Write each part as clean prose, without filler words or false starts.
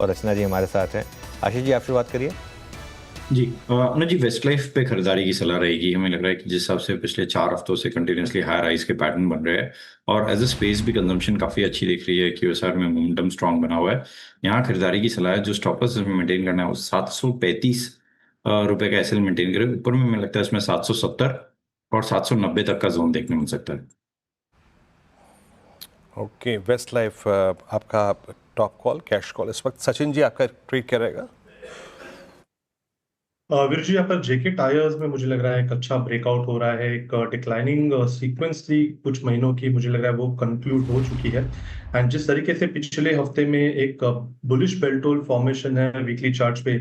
और रचना जी हमारे साथ हैं। आशीष जी, आप शुरुआत करिए। जी अनुज जी, वेस्ट लाइफ पे खरीदारी की सलाह रहेगी। हमें लग रहा है कि जिस हिसाब से पिछले 4 हफ्तों से कंटिन्यूसली हाई राइज के पैटर्न बन रहे हैं और एज अ स्पेस भी कंजम्पशन काफी अच्छी दिख रही है, QSR में मोमेंटम स्ट्रांग बना हुआ है। यहाँ खरीदारी की सलाह है। जो स्टॉप लॉस इसमें मेंटेन करना है वो 735 रुपए का एसएल मेंटेन करे। ऊपर में हमें लगता है इसमें 770 और 790 तक का जोन देखने मिल सकता है। ओके, वेस्ट लाइफ आपका टॉप कॉल, कैश कॉल इस वक्त। सचिन जी, आपका ट्रेड क्या रहेगा? वीर जी, यहाँ पर जेके टायर्स में मुझे लग रहा है एक अच्छा ब्रेकआउट हो रहा है। एक डिक्लाइनिंग सीक्वेंस थी कुछ महीनों की, मुझे लग रहा है वो कंक्लूड हो चुकी है। एंड जिस तरीके से पिछले हफ्ते में एक बुलिश बेल्टोल फॉर्मेशन है वीकली चार्ट पे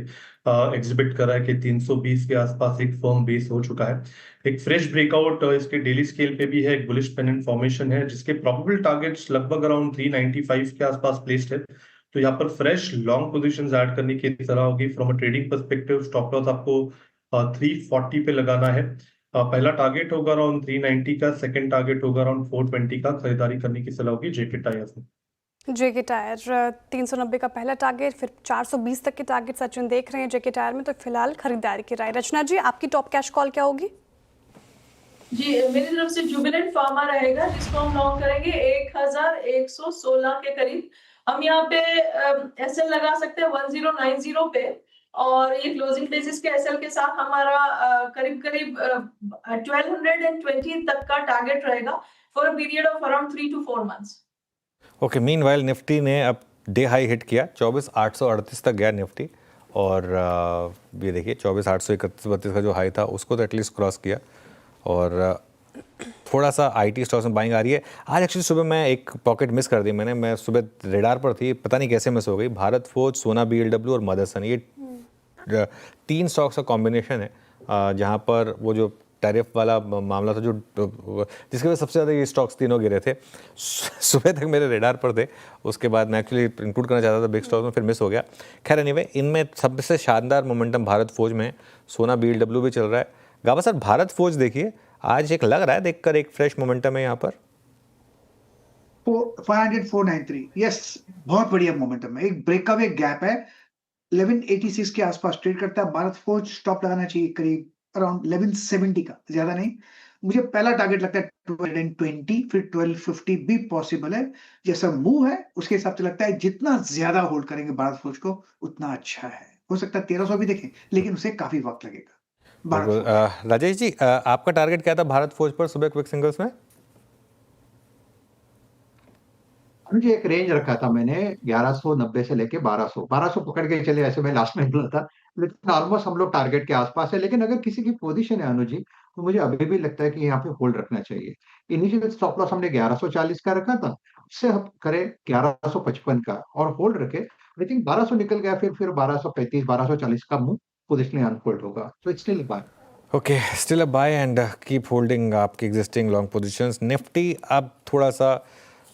एग्जिबिट कर रहा है कि 320 के आसपास एक फर्म बेस हो चुका है। एक फ्रेश ब्रेकआउट इसके डेली स्केल पे भी है। एक बुलिश पेनेंट फॉर्मेशन है जिसके प्रोबेबल टारगेट्स लगभग अराउंड 395 के आसपास प्लेस्ड है। तो यहाँ पर फ्रेश लॉन्ग पोजीशंस ऐड करने की सलाह होगी। From a trading perspective stop loss आपको 340 पे लगाना है। पहला टारगेट होगा अराउंड 390 का, सेकंड टारगेट होगा अराउंड 420 का। खरीदारी करने की सलाह होगी जेके टायर्स में। जेके टायर 390 का पहला टारगेट, फिर 420 तक के टारगेट सचिन देख रहे हैं जेके टायर में, तो फिलहाल खरीदारी की राय। रचना जी, आपकी टॉप कैश कॉल क्या होगी? जी, मेरी तरफ से जुबिलेंट फार्मा रहेगा जिसको हम लॉन्ग करेंगे 1116 के करीब। हम यहाँ पे एसएल लगा सकते हैं 1090 पे, और ये क्लोजिंग बेसिस के एसएल के साथ हमारा करीब करीब 1220 तक का टारगेट रहेगा for a period of around 3 to 4 months. Okay, meanwhile Nifty ने अब डे हाई हिट किया, 24,838 तक गया निफ्टी। और ये देखिए 24,831-32 का जो हाई था उसको तो एटलीस्ट क्रॉस किया। और थोड़ा सा आईटी स्टॉक्स में बाइंग आ रही है। आज एक्चुअली सुबह मैं एक पॉकेट मिस कर दी मैंने। मैं सुबह रेडार पर थी, पता नहीं कैसे मिस हो गई। भारत फोर्ज, सोना BLW और मदरसन, ये 3 स्टॉक्स का कॉम्बिनेशन है जहाँ पर वो जो टैरिफ वाला मामला था, जो जिसके वजह सबसे ज़्यादा ये स्टॉक्स तीनों गिरे थे। सुबह तक मेरे रेडार पर थे, उसके बाद मैं एक्चुअली इंक्लूड करना चाहता था बिग स्टॉक्स में, फिर मिस हो गया। खैर एनीवे, इनमें सबसे शानदार मोमेंटम भारत फोर्ज में, सोना BLW भी चल रहा है। गाबा सर, भारत फोर्ज देखिए आज एक लग रहा है देखकर एक फ्रेश मोमेंटम है यहाँ पर। 500 493, यस, बहुत बढ़िया मोमेंटम है। एक ब्रेकअवे गैप है, 1186 के आसपास ट्रेड करता है भारत फोर्ज। स्टॉप लगाना चाहिए करीब अराउंड 1170 का, ज्यादा नहीं। मुझे पहला टारगेट लगता है 1220, फिर 1250 भी पॉसिबल है। जैसा मूव है उसके हिसाब से लगता है जितना ज्यादा होल्ड करेंगे भारत फोर्ज को उतना अच्छा है। हो सकता है 1300 भी देखें, लेकिन उसे काफी वक्त लगेगा। राजेश जी, आपका टारगेट क्या था भारत फोर्ज पर सुबह क्विक सिंगल्स में? मुझे एक रेंज रखा था मैंने 1190 से लेके 1200 पकड़ के चले, ऐसे मैं लास्ट में बोला था। लेकिन ऑलमोस्ट हम लोग टारगेट के आसपास है। लेकिन अगर किसी की पोजीशन है अनुज जी, तो मुझे अभी भी लगता है कि यहाँ पे होल्ड रखना चाहिए। इनिशियल स्टॉप लॉस हमने 1140 का रखा था, उससे हम करें 1155 का और होल्ड रखे। आई थिंक 1200 निकल गया, फिर 1235 1240 का मुंह पोजिशनली अनफोल्ड होगा। तो it's still buy. Okay, still a buy and keep holding आपकी एग्जिस्टिंग लॉन्ग पोजीशंस। निफ्टी अब थोड़ा सा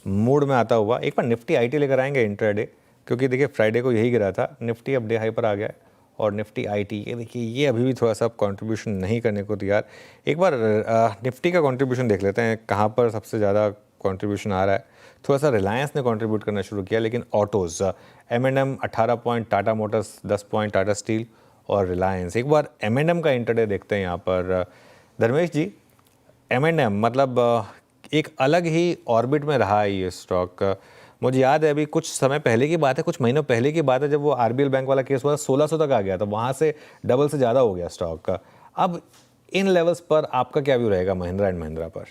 मूड में आता हुआ, एक बार निफ्टी आईटी लेकर आएंगे इंट्राडे, क्योंकि देखिए फ्राइडे को यही गिरा था। निफ्टी अब डे हाई पर आ गया है और निफ्टी आईटी, ये देखिए ये अभी भी थोड़ा सा कंट्रीब्यूशन नहीं करने को तैयार। एक बार निफ्टी का कंट्रीब्यूशन देख लेते हैं, कहाँ पर सबसे ज़्यादा कंट्रीब्यूशन आ रहा है। थोड़ा सा रिलायंस ने कंट्रीब्यूट करना शुरू किया, लेकिन autos, M&M 18 point, Tata Motors 10 point, Tata steel और रिलायंस। एक बार M&M का इंट्राडे देखते हैं यहाँ पर। धर्मेश जी, M&M मतलब एक अलग ही ऑर्बिट में रहा है ये स्टॉक। मुझे याद है अभी कुछ समय पहले की बात है, कुछ महीनों पहले की बात है, जब वो RBL बैंक वाला केस हुआ 1600 तक आ गया था, वहाँ से डबल से ज़्यादा हो गया स्टॉक का। अब इन लेवल्स पर आपका क्या व्यू रहेगा महिंद्रा एंड महिंद्रा पर?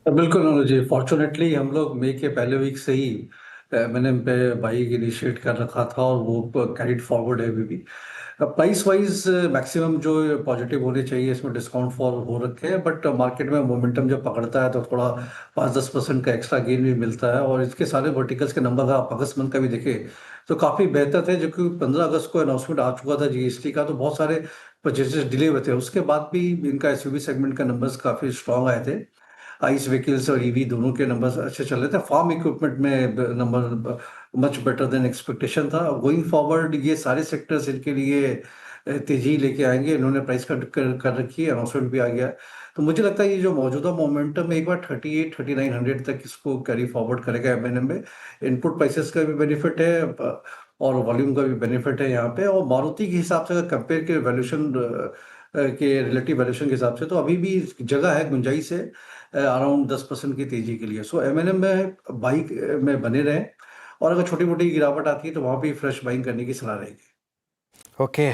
बिल्कुल अनुज जी, फॉर्चुनेटली हम लोग मई के पहले वीक से ही मैंने पे बाइंग इनिशिएट कर रखा था और वो कैरिड फॉरवर्ड है अभी भी। प्राइस वाइज मैक्सिमम जो पॉजिटिव होने चाहिए इसमें डिस्काउंट फॉल हो रखे हैं, बट मार्केट में मोमेंटम जब पकड़ता है तो थोड़ा 5-10% का एक्स्ट्रा गेन भी मिलता है। और इसके सारे वर्टिकल्स के नंबर आप अगस्त मंथ का भी देखें तो काफ़ी बेहतर थे, जो कि 15 अगस्त को अनाउंसमेंट आ चुका था GST का, तो बहुत सारे परचेजेस डिले हुए थे। उसके बाद भी इनका SUV सेगमेंट का नंबर्स काफ़ी स्ट्रांग आए थे। आइस व्हीकल्स और EV दोनों के नंबर्स अच्छे चल रहे थे। फार्म इक्विपमेंट में number much better than expectation था। गोइंग फॉरवर्ड ये सारे सेक्टर्स इनके लिए तेजी लेके आएंगे। इन्होंने प्राइस कट कर रखी है, अनाउंसमेंट भी आ गया। तो मुझे लगता है ये जो मौजूदा मोमेंटम एक बार 38-3900 तक इसको कैरी फॉरवर्ड करेगा M&M में। इनपुट प्राइसेस का भी बेनिफिट है, और वॉल्यूम का भी बेनिफिट है यहाँ पे। और मारुति के हिसाब से अगर कंपेयर के वैल्यूशन के रिलेटिव वैल्यूशन के हिसाब से तो अभी भी जगह है, गुंजाइश है अराउंड 10% की तेजी के लिए। सो एमएनएम में बाइक में बने रहें, और अगर छोटी मोटी गिरावट आती है तो वहाँ पे फ्रेश बाइंग करने की सलाह रहेगी। ओके